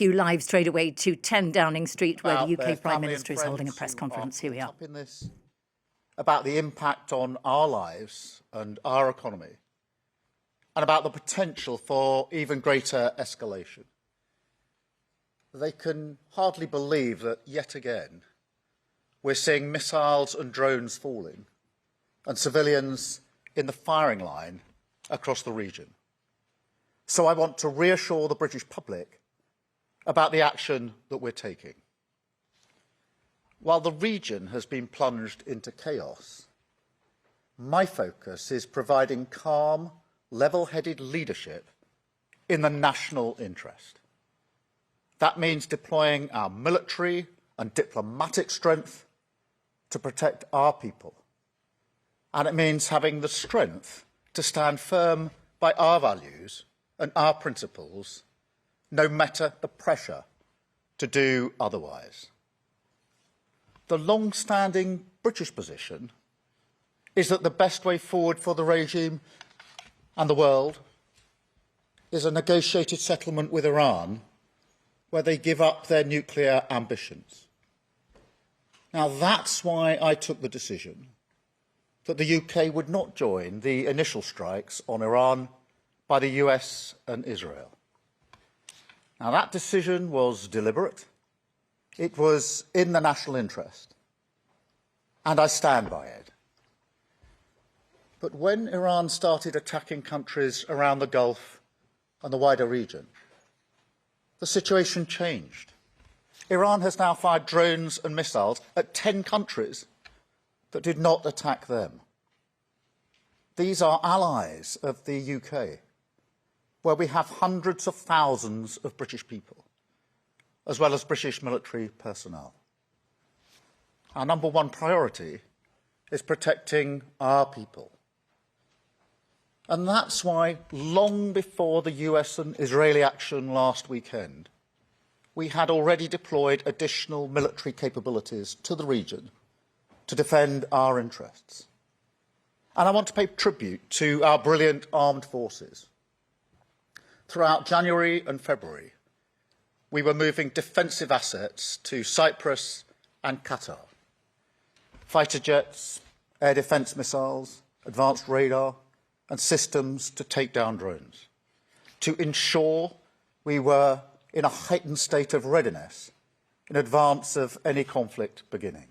You live straight away to 10 Downing Street, where the UK Prime Minister is holding a press conference. Here we are. About the impact on our lives and our economy, and about the potential for even greater escalation. They can hardly believe that, yet again, we're seeing missiles and drones falling and civilians in the firing line across the region. So I want to reassure the British public about the action that we're taking. While the region has been plunged into chaos, my focus is providing calm, level-headed leadership in the national interest. That means deploying our military and diplomatic strength to protect our people. And it means having the strength to stand firm by our values and our principles, no matter the pressure to do otherwise. The long-standing British position is that the best way forward for the regime and the world is a negotiated settlement with Iran where they give up their nuclear ambitions. Now, that's why I took the decision that the UK would not join the initial strikes on Iran by the US and Israel. Now, that decision was deliberate. It was in the national interest, and I stand by it. But when Iran started attacking countries around the Gulf and the wider region, the situation changed. Iran has now fired drones and missiles at 10 countries that did not attack them. These are allies of the UK, where we have hundreds of thousands of British people, as well as British military personnel. Our number one priority is protecting our people. And that's why, long before the US and Israeli action last weekend, we had already deployed additional military capabilities to the region to defend our interests. And I want to pay tribute to our brilliant armed forces. Throughout January and February, we were moving defensive assets to Cyprus and Qatar. Fighter jets, air defence missiles, advanced radar, and systems to take down drones, to ensure we were in a heightened state of readiness in advance of any conflict beginning.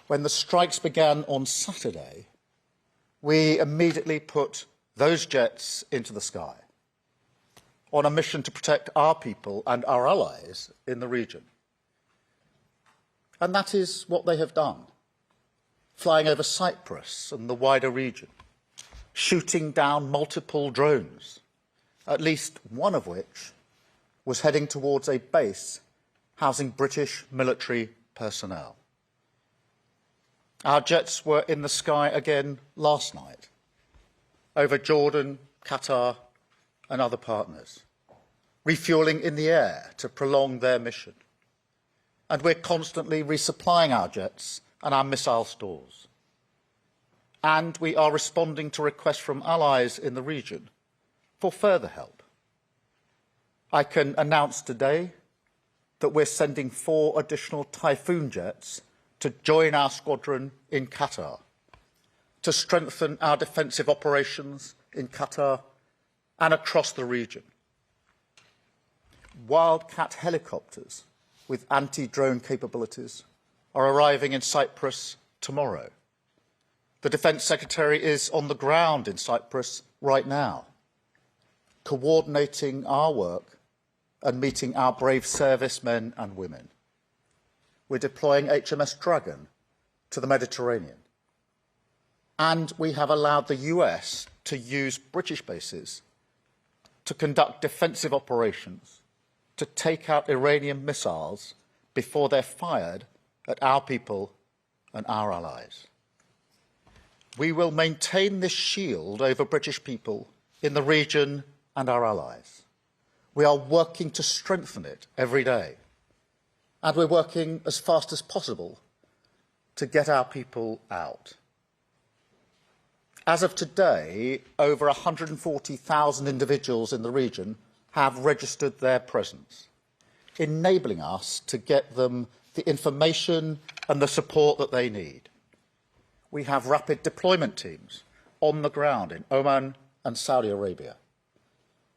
When the strikes began on Saturday, we immediately put those jets into the sky on a mission to protect our people and our allies in the region. And that is what they have done, flying over Cyprus and the wider region, shooting down multiple drones, at least one of which was heading towards a base housing British military personnel. Our jets were in the sky again last night, over Jordan, Qatar, and other partners, refuelling in the air to prolong their mission. And we're constantly resupplying our jets and our missile stores. And we are responding to requests from allies in the region for further help. I can announce today that we're sending 4 additional Typhoon jets to join our squadron in Qatar, to strengthen our defensive operations in Qatar and across the region. Wildcat helicopters with anti-drone capabilities are arriving in Cyprus tomorrow. The Defence Secretary is on the ground in Cyprus right now, coordinating our work and meeting our brave servicemen and women. We're deploying HMS Dragon to the Mediterranean. And we have allowed the US to use British bases to conduct defensive operations to take out Iranian missiles before they're fired at our people and our allies. We will maintain this shield over British people in the region and our allies. We are working to strengthen it every day. And we're working as fast as possible to get our people out. As of today, over 140,000 individuals in the region have registered their presence, enabling us to get them the information and the support that they need. We have rapid deployment teams on the ground in Oman and Saudi Arabia.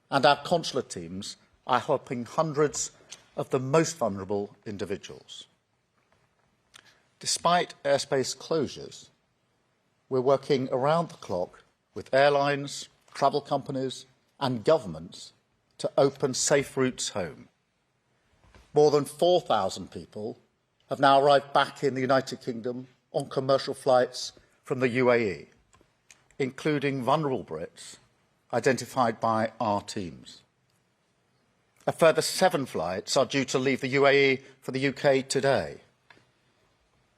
And our consular teams are helping hundreds of the most vulnerable individuals. Despite airspace closures, we're working around the clock with airlines, travel companies and governments to open safe routes home. More than 4,000 people have now arrived back in the United Kingdom on commercial flights from the UAE, including vulnerable Brits identified by our teams. A further 7 flights are due to leave the UAE for the UK today.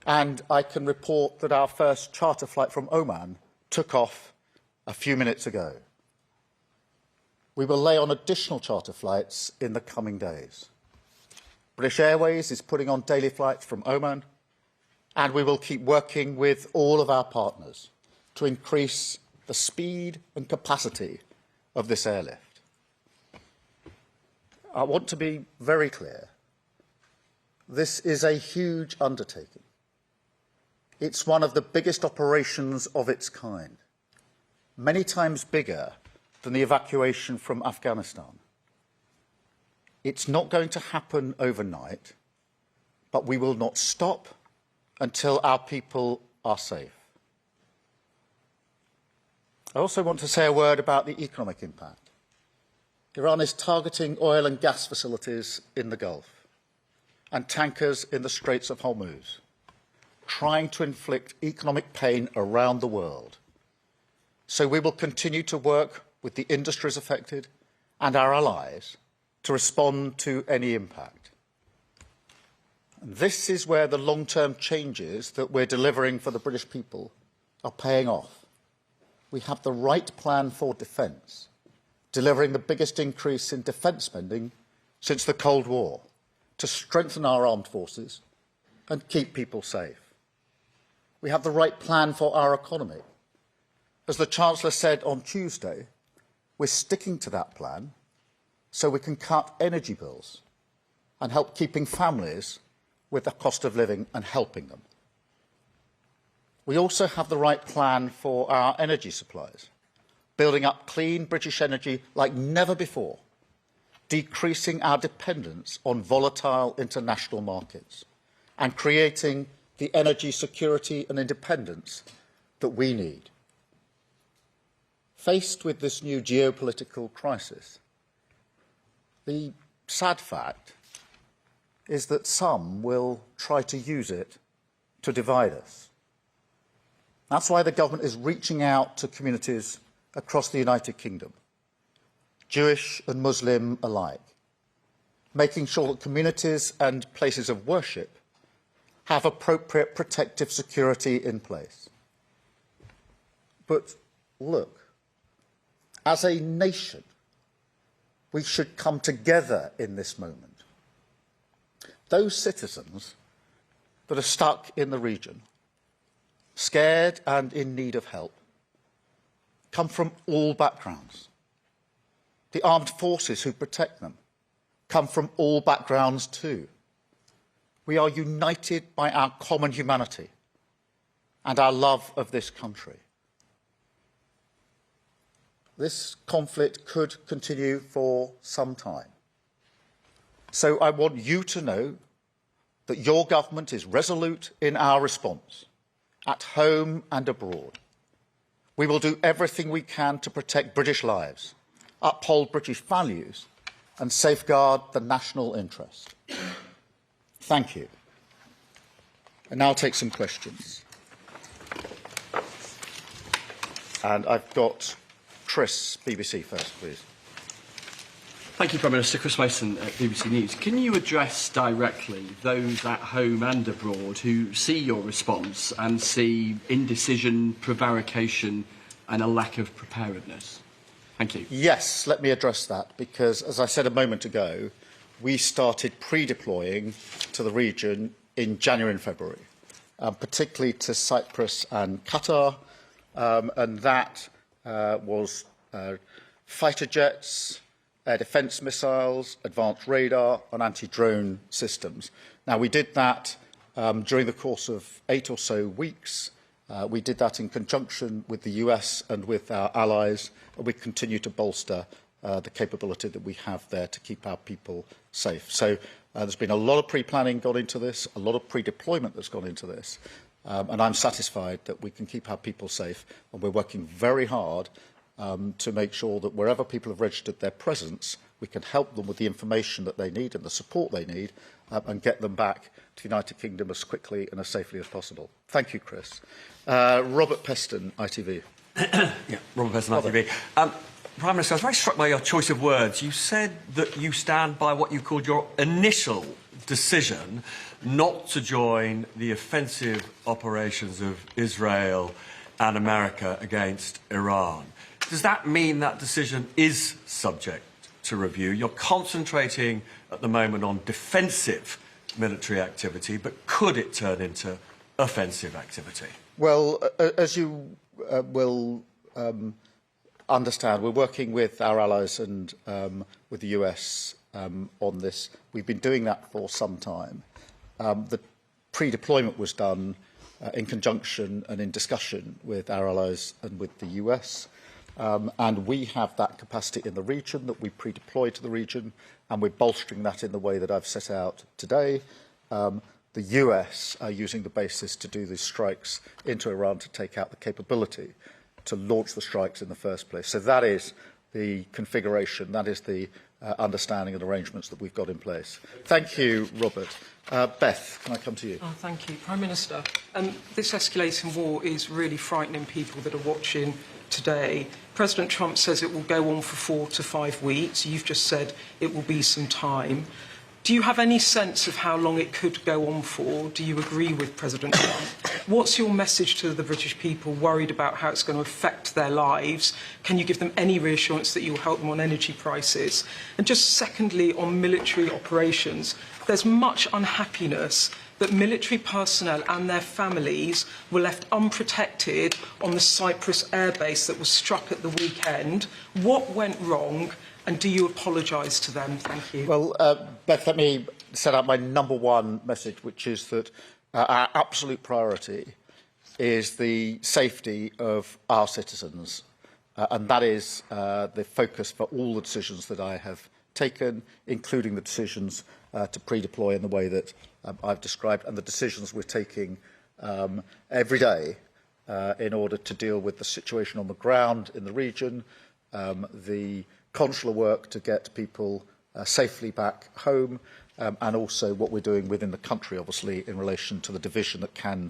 And I can report that our first charter flight from Oman took off a few minutes ago. We will lay on additional charter flights in the coming days. British Airways is putting on daily flights from Oman, and we will keep working with all of our partners to increase the speed and capacity of this airlift. I want to be very clear. This is a huge undertaking. It's one of the biggest operations of its kind, many times bigger than the evacuation from Afghanistan. It's not going to happen overnight, but we will not stop until our people are safe. I also want to say a word about the economic impact. Iran is targeting oil and gas facilities in the Gulf and tankers in the Straits of Hormuz, trying to inflict economic pain around the world. So we will continue to work with the industries affected and our allies to respond to any impact. And this is where the long-term changes that we're delivering for the British people are paying off. We have the right plan for defence, delivering the biggest increase in defence spending since the Cold War, to strengthen our armed forces and keep people safe. We have the right plan for our economy. As the Chancellor said on Tuesday, we're sticking to that plan so we can cut energy bills and help keeping families with the cost of living and helping them. We also have the right plan for our energy supplies, building up clean British energy like never before, decreasing our dependence on volatile international markets, and creating the energy security and independence that we need. Faced with this new geopolitical crisis, the sad fact is that some will try to use it to divide us. That's why the government is reaching out to communities across the United Kingdom, Jewish and Muslim alike, making sure that communities and places of worship have appropriate protective security in place. But look, as a nation, we should come together in this moment. Those citizens that are stuck in the region, scared and in need of help, come from all backgrounds. The armed forces who protect them come from all backgrounds too. We are united by our common humanity and our love of this country. This conflict could continue for some time. So I want you to know that your government is resolute in our response, at home and abroad. We will do everything we can to protect British lives, uphold British values, and safeguard the national interest. Thank you. And now I'll take some questions. And I've got Chris, BBC first, please. Thank you, Prime Minister. Chris Mason at BBC News. Can you address directly those at home and abroad who see your response and see indecision, prevarication and a lack of preparedness? Thank you. Yes, let me address that, because, as I said a moment ago, we started pre-deploying to the region in January and February, particularly to Cyprus and Qatar, and that was fighter jets, air defence missiles, advanced radar and anti-drone systems. Now, we did that during the course of 8 or so weeks. We did that in conjunction with the US and with our allies, and we continue to bolster the capability that we have there to keep our people safe. So there's been a lot of pre-planning gone into this, a lot of pre-deployment that's gone into this, and I'm satisfied that we can keep our people safe, and we're working very hard to make sure that wherever people have registered their presence, we can help them with the information that they need and the support they need and get them back to the United Kingdom as quickly and as safely as possible. Thank you, Chris. Robert Peston, ITV. Yeah, Robert Peston, ITV. Prime Minister, I was very struck by your choice of words. You said that you stand by what you called your initial decision not to join the offensive operations of Israel and America against Iran. Does that mean that decision is subject to review? You're concentrating at the moment on defensive military activity, but could it turn into offensive activity? Well, as you will understand, we're working with our allies and with the US on this. We've been doing that for some time. The pre-deployment was done in conjunction and in discussion with our allies and with the US. And we have that capacity in the region that we pre-deploy to the region, and we're bolstering that in the way that I've set out today. The US are using the basis to do these strikes into Iran to take out the capability to launch the strikes in the first place. So that is the configuration, that is the understanding and arrangements that we've got in place. Thank you, Robert. Beth, can I come to you? Oh, thank you. Prime Minister, this escalating war is really frightening people that are watching today. President Trump says it will go on for 4 to 5 weeks. You've just said it will be some time. Do you have any sense of how long it could go on for? Do you agree with President Trump? What's your message to the British people worried about how it's going to affect their lives? Can you give them any reassurance that you'll help them on energy prices? And just secondly, on military operations, there's much unhappiness that military personnel and their families were left unprotected on the Cyprus airbase that was struck at the weekend. What went wrong? And do you apologise to them? Thank you. Well, Beth, let me set out my number one message, which is that our absolute priority is the safety of our citizens. And that is the focus for all the decisions that I have taken, including the decisions to pre-deploy in the way that I've described, and the decisions we're taking every day in order to deal with the situation on the ground in the region, the consular work to get people safely back home, and also what we're doing within the country, obviously, in relation to the division that can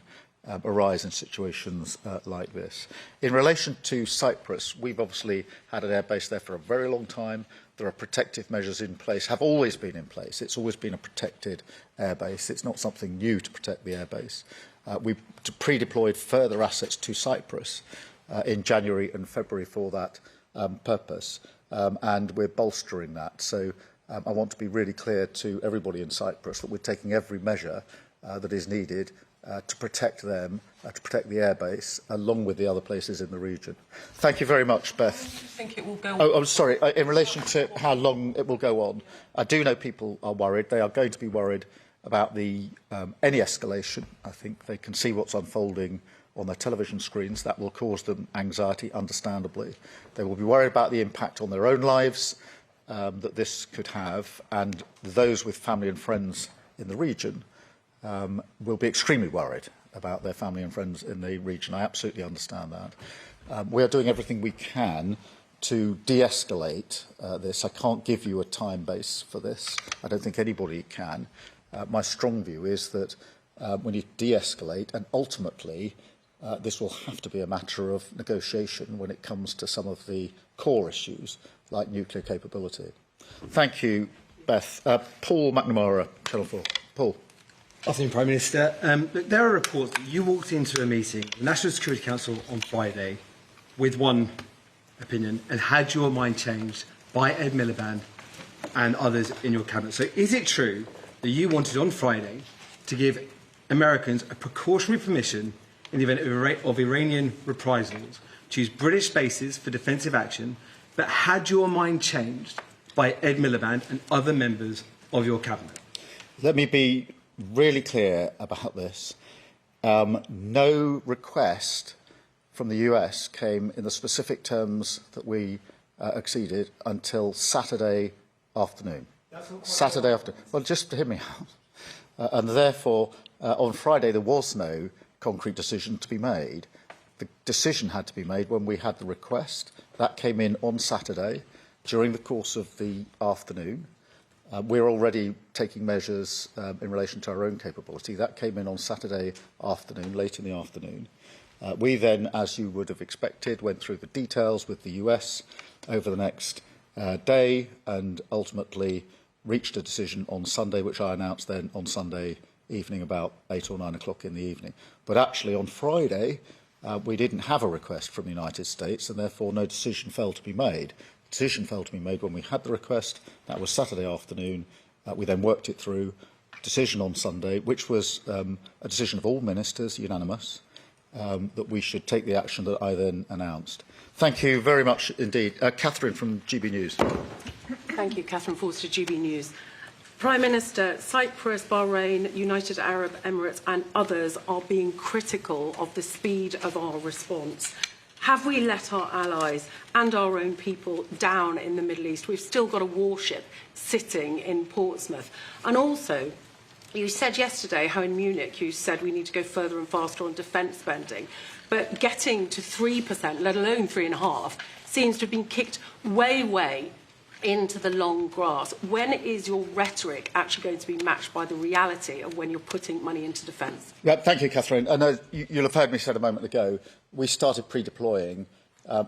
arise in situations like this. In relation to Cyprus, we've obviously had an airbase there for a very long time. There are protective measures in place, have always been in place. It's always been a protected airbase. It's not something new to protect the airbase. We've pre-deployed further assets to Cyprus in January and February for that purpose. And we're bolstering that. So I want to be really clear to everybody in Cyprus that we're taking every measure that is needed to protect them, to protect the airbase, along with the other places in the region. Thank you very much, Beth. How long do you think it will go on? Oh, I'm sorry. In relation to how long it will go on, I do know people are worried. They are going to be worried about the any escalation. I think they can see what's unfolding on their television screens. That will cause them anxiety, understandably. They will be worried about the impact on their own lives that this could have, and those with family and friends in the region will be extremely worried about their family and friends in the region. I absolutely understand that. We are doing everything we can to de-escalate this. I can't give you a time base for this. I don't think anybody can. My strong view is that when you de-escalate, and ultimately this will have to be a matter of negotiation when it comes to some of the core issues like nuclear capability. Thank you, Beth. Paul McNamara, Channel 4. Paul. Afternoon, Prime Minister. There are reports that you walked into a meeting, the National Security Council, on Friday with one opinion and had your mind changed by Ed Miliband and others in your cabinet. So is it true that you wanted on Friday to give Americans a precautionary permission in the event of Iranian reprisals to use British bases for defensive action, but had your mind changed by Ed Miliband and other members of your cabinet? Let me be really clear about this. No request from the US came in the specific terms that we acceded until Saturday afternoon. Saturday afternoon. Well, just hear me out. And therefore, on Friday, there was no concrete decision to be made. The decision had to be made when we had the request. That came in on Saturday during the course of the afternoon. We're already taking measures in relation to our own capability. That came in on Saturday afternoon, late in the afternoon. We then, as you would have expected, went through the details with the US over the next day and ultimately reached a decision on Sunday, which I announced then on Sunday evening about 8 or 9 o'clock in the evening. But actually on Friday, we didn't have a request from the United States and therefore no decision fell to be made. The decision fell to be made when we had the request. That was Saturday afternoon. We then worked it through. Decision on Sunday, which was a decision of all ministers, unanimous, that we should take the action that I then announced. Thank you very much indeed. Catherine from GB News. Thank you, Catherine Forster, GB News. Prime Minister, Cyprus, Bahrain, United Arab Emirates and others are being critical of the speed of our response. Have we let our allies and our own people down in the Middle East? We've still got a warship sitting in Portsmouth. And also, you said yesterday how in Munich you said we need to go further and faster on defence spending. But getting to 3%, let alone 3.5%, seems to have been kicked way into the long grass. When is your rhetoric actually going to be matched by the reality of when you're putting money into defence? Yeah, thank you, Catherine. And as you'll have heard me say a moment ago, we started pre-deploying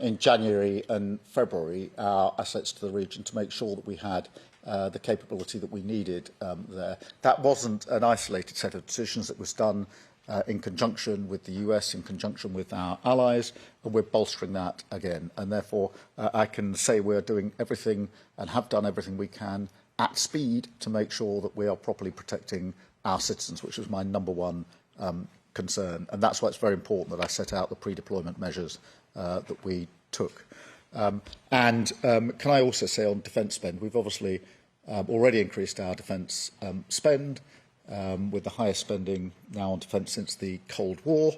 in January and February our assets to the region to make sure that we had the capability that we needed there. That wasn't an isolated set of decisions. It was done in conjunction with the US, in conjunction with our allies, and we're bolstering that again. And therefore, I can say we're doing everything and have done everything we can at speed to make sure that we are properly protecting our citizens, which was my number one concern. And that's why it's very important that I set out the pre-deployment measures that we took. Can I also say on defence spend, we've obviously already increased our defence spend, with the highest spending now on defence since the Cold War.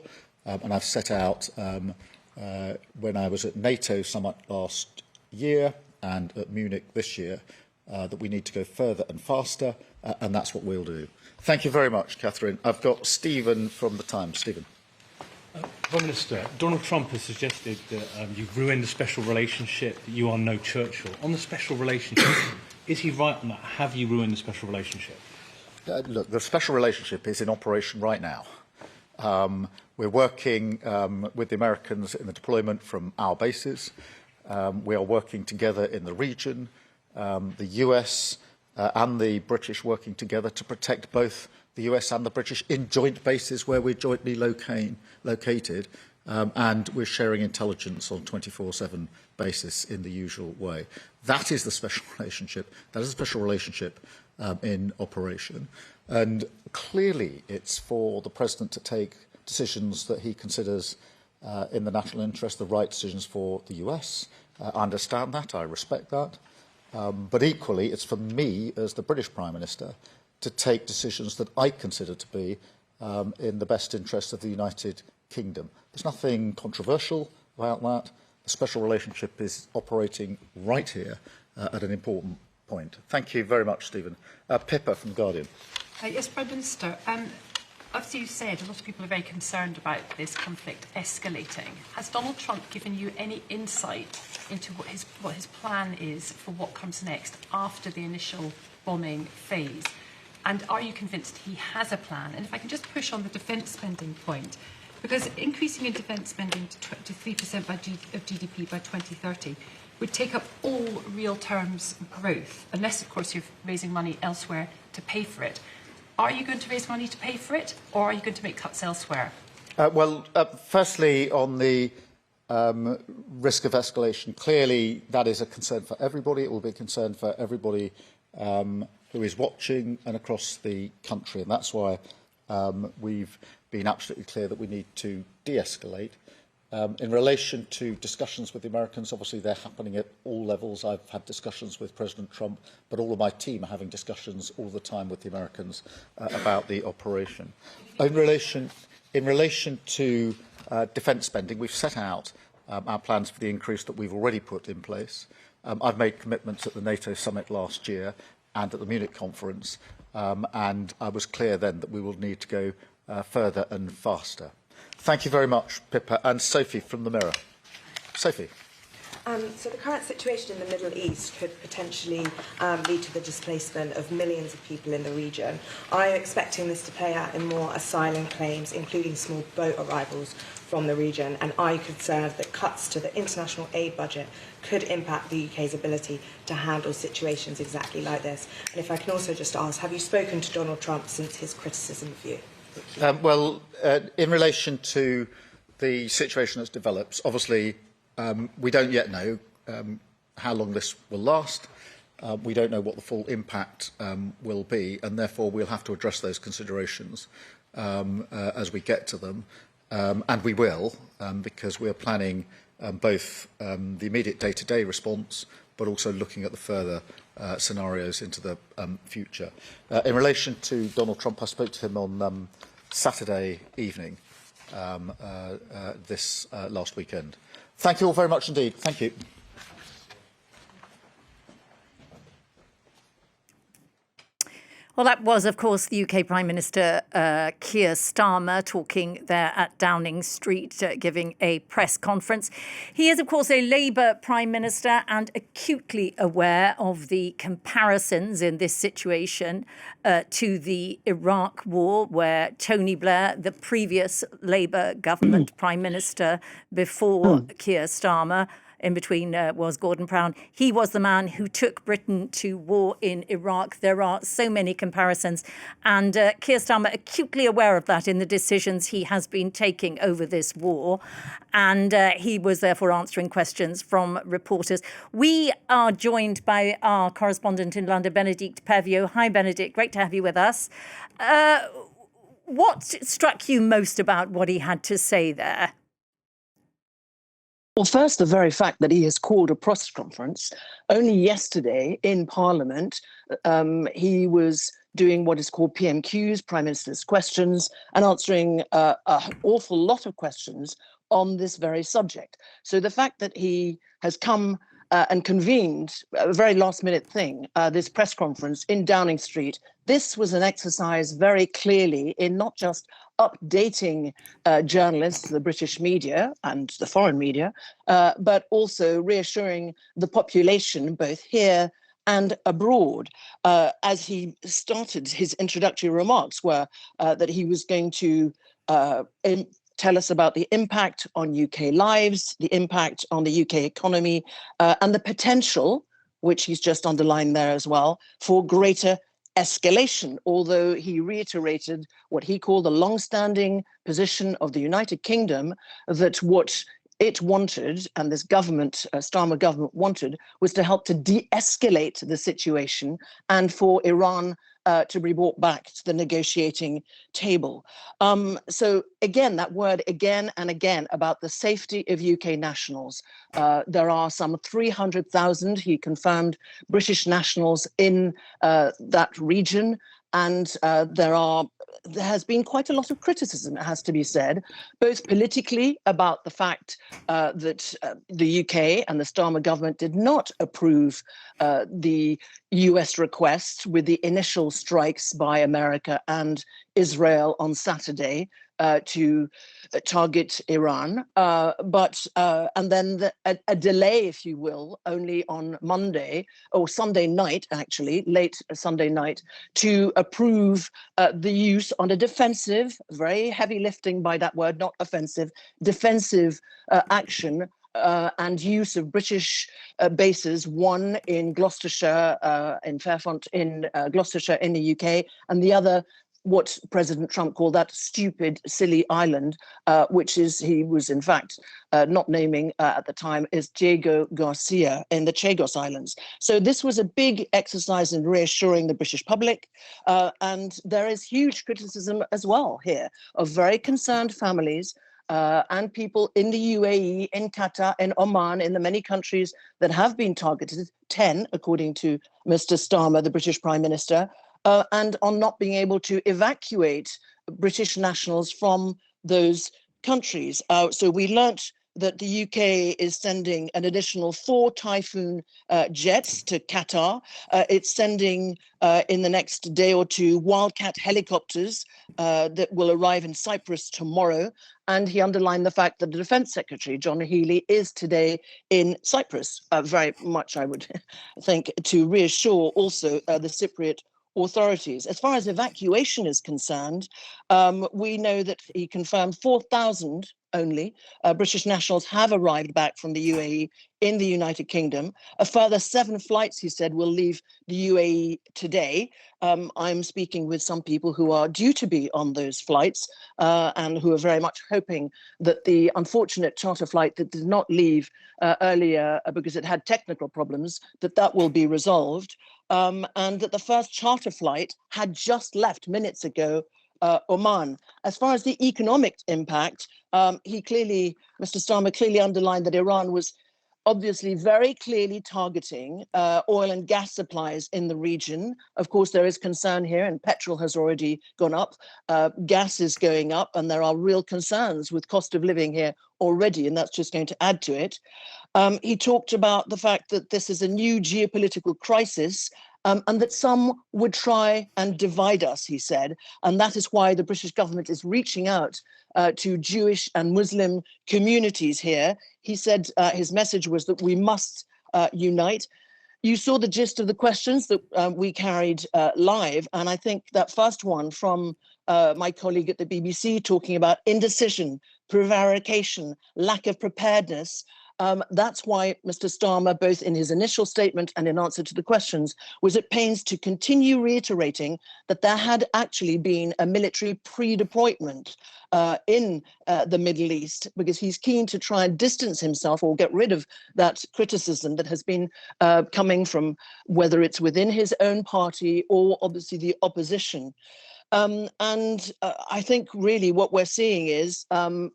And I've set out, when I was at NATO summit last year and at Munich this year, that we need to go further and faster, and that's what we'll do. Thank you very much, Catherine. I've got Stephen from The Times. Stephen. Prime Minister, Donald Trump has suggested that you've ruined the special relationship, that you are no Churchill. On the special relationship, is he right on that? Have you ruined the special relationship? Look, the special relationship is in operation right now. We're working with the Americans in the deployment from our bases. We are working together in the region. The US and the British working together to protect both the US and the British in joint bases where we're jointly located. And we're sharing intelligence on a 24/7 basis in the usual way. That is the special relationship. That is a special relationship in operation. And clearly it's for the President to take decisions that he considers in the national interest, the right decisions for the US. I understand that, I respect that. But equally, it's for me, as the British Prime Minister, to take decisions that I consider to be in the best interest of the United Kingdom. There's nothing controversial about that. The special relationship is operating right here at an important point. Thank you very much, Stephen. Pippa from The Guardian. Yes, Prime Minister. Obviously, you said a lot of people are very concerned about this conflict escalating. Has Donald Trump given you any insight into what his plan is for what comes next after the initial bombing phase? And are you convinced he has a plan? And if I can just push on the defence spending point, because increasing in defence spending to 3% of GDP by 2030 would take up all real terms growth, unless, of course, you're raising money elsewhere to pay for it. Are you going to raise money to pay for it, or are you going to make cuts elsewhere? Firstly, on the risk of escalation, clearly that is a concern for everybody. It will be a concern for everybody who is watching and across the country. And that's why we've been absolutely clear that we need to de-escalate. In relation to discussions with the Americans, obviously they're happening at all levels. I've had discussions with President Trump, but all of my team are having discussions all the time with the Americans about the operation. In relation to defence spending, we've set out our plans for the increase that we've already put in place. I've made commitments at the NATO summit last year and at the Munich conference, and I was clear then that we will need to go further and faster. Thank you very much, Pippa. And Sophie from the Mirror. Sophie. So the current situation in the Middle East could potentially lead to the displacement of millions of people in the region. Are you expecting this to play out in more asylum claims, including small boat arrivals from the region? And are you concerned that cuts to the international aid budget could impact the UK's ability to handle situations exactly like this? And if I can also just ask, have you spoken to Donald Trump since his criticism of you? In relation to the situation that's developed, obviously we don't yet know how long this will last. We don't know what the full impact will be, and therefore we'll have to address those considerations as we get to them. And we will, because we are planning both the immediate day-to-day response, but also looking at the further scenarios into the future. In relation to Donald Trump, I spoke to him on Saturday evening this last weekend. Thank you all very much indeed. Thank you. Well, that was, of course, the UK Prime Minister Keir Starmer talking there at Downing Street, giving a press conference. He is, of course, a Labour Prime Minister and acutely aware of the comparisons in this situation to the Iraq War, where Tony Blair, the previous Labour government Prime Minister before Keir Starmer, in between was Gordon Brown. He was the man who took Britain to war in Iraq. There are so many comparisons. And Keir Starmer, acutely aware of that in the decisions he has been taking over this war. And he was therefore answering questions from reporters. We are joined by our correspondent in London, Benedict Pevio. Hi, Benedict. Great to have you with us. What struck you most about what he had to say there? Well, first, the very fact that he has called a press conference. Only yesterday in Parliament, he was doing what is called PMQs, Prime Minister's Questions, and answering an awful lot of questions on this very subject. So the fact that he has come and convened a very last-minute thing, this press conference in Downing Street, this was an exercise very clearly in not just updating journalists, the British media and the foreign media, but also reassuring the population, both here and abroad, as he started his introductory remarks were that he was going to tell us about the impact on UK lives, the impact on the UK economy, and the potential, which he's just underlined there as well, for greater escalation, although he reiterated what he called the long-standing position of the United Kingdom, that what it wanted, and this government, Starmer government wanted, was to help to de-escalate the situation and for Iran to be brought back to the negotiating table. So again, that word again and again about the safety of UK nationals. There are some 300,000, he confirmed, British nationals in that region. And there has been quite a lot of criticism, it has to be said, both politically about the fact that the UK and the Starmer government did not approve the US request with the initial strikes by America and Israel on Saturday to target Iran, and then a delay, if you will, only on Monday or Sunday night, actually, late Sunday night, to approve the use on a defensive, very heavy lifting by that word, not offensive, defensive action and use of British bases, one in Gloucestershire, in Fairfont in Gloucestershire in the UK, and the other what President Trump called that stupid, silly island, which he was in fact not naming at the time, is Diego Garcia in the Chagos Islands. So this was a big exercise in reassuring the British public. And there is huge criticism as well here of very concerned families and people in the UAE, in Qatar, in Oman, in the many countries that have been targeted, 10, according to Mr. Starmer, the British Prime Minister, and on not being able to evacuate British nationals from those countries. So we learnt that the UK is sending an additional 4 Typhoon jets to Qatar. It's sending in the next day or 2 Wildcat helicopters that will arrive in Cyprus tomorrow. And he underlined the fact that the Defence Secretary, John Healey, is today in Cyprus, very much, I would think, to reassure also the Cypriot authorities. As far as evacuation is concerned, we know that he confirmed 4,000 only British nationals have arrived back from the UAE in the United Kingdom. A further 7 flights, he said, will leave the UAE today. I'm speaking with some people who are due to be on those flights and who are very much hoping that the unfortunate charter flight that did not leave earlier because it had technical problems, that will be resolved. And that the first charter flight had just left minutes ago Oman. As far as the economic impact, Mr. Starmer clearly underlined that Iran was obviously very clearly targeting oil and gas supplies in the region. Of course, there is concern here, and petrol has already gone up. Gas is going up, and there are real concerns with cost of living here already, and that's just going to add to it. He talked about the fact that this is a new geopolitical crisis, and that some would try and divide us, he said. And that is why the British government is reaching out to Jewish and Muslim communities here. He said his message was that we must unite. You saw the gist of the questions that we carried live. And I think that first one from my colleague at the BBC talking about indecision, prevarication, lack of preparedness. That's why Mr. Starmer, both in his initial statement and in answer to the questions, was at pains to continue reiterating that there had actually been a military pre-deployment in the Middle East, because he's keen to try and distance himself or get rid of that criticism that has been coming from whether it's within his own party or obviously the opposition. I think really what we're seeing is Mr.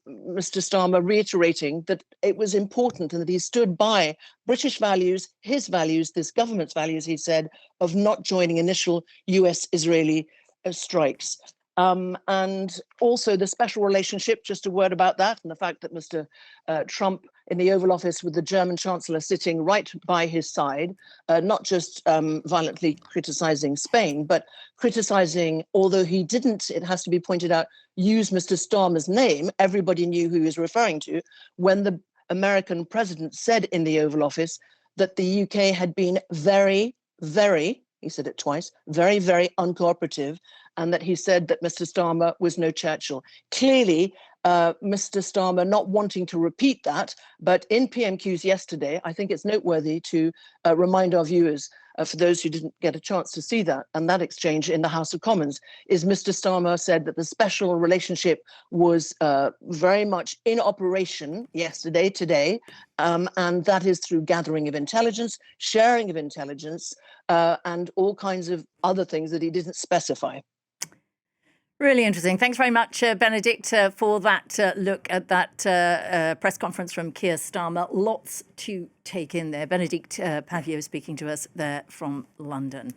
Starmer reiterating that it was important and that he stood by British values, his values, this government's values, he said, of not joining initial US-Israeli strikes. And also the special relationship, just a word about that, and the fact that Mr. Trump in the Oval Office with the German Chancellor sitting right by his side, not just violently criticizing Spain, but criticizing, although he didn't, it has to be pointed out, use Mr. Starmer's name, everybody knew who he was referring to, when the American president said in the Oval Office that the UK had been very, very, he said it twice, very, very uncooperative, and that he said that Mr. Starmer was no Churchill. Clearly, Mr. Starmer not wanting to repeat that, but in PMQs yesterday, I think it's noteworthy to remind our viewers, for those who didn't get a chance to see that, and that exchange in the House of Commons, is Mr. Starmer said that the special relationship was very much in operation yesterday, today, and that is through gathering of intelligence, sharing of intelligence, and all kinds of other things that he didn't specify. Really interesting. Thanks very much, Benedict, for that look at that press conference from Keir Starmer. Lots to take in there. Benedict Pavio speaking to us there from London.